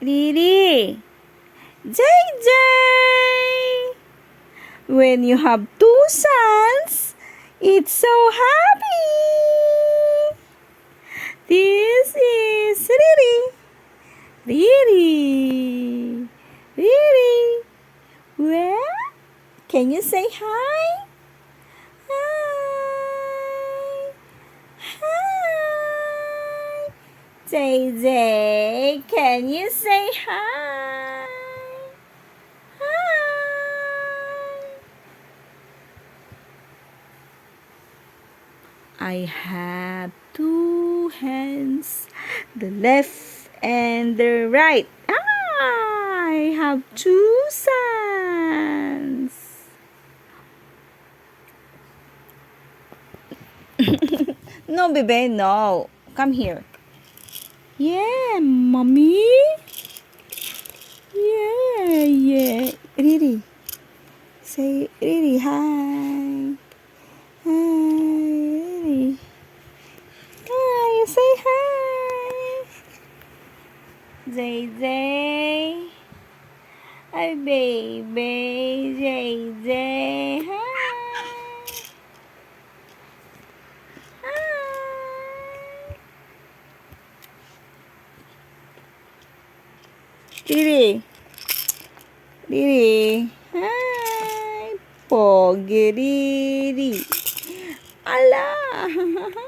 Riri, JJ. When you have two sons, it's so happy. This is Riri. Riri. Riri. Where? Can you say hi? Hi. Hi. JJ, can you say hi? Hi. I have two hands, the left and the right. I have two sons. No, baby, no. Come here. Yeah, mommy. Yeah. Riri. Say, Riri, hi. Hi, Riri. Hi, say hi. JJ. Hi, baby. JJ. Hi. Hi. Riri. Riri. Hi. Pogi Riri. Allah.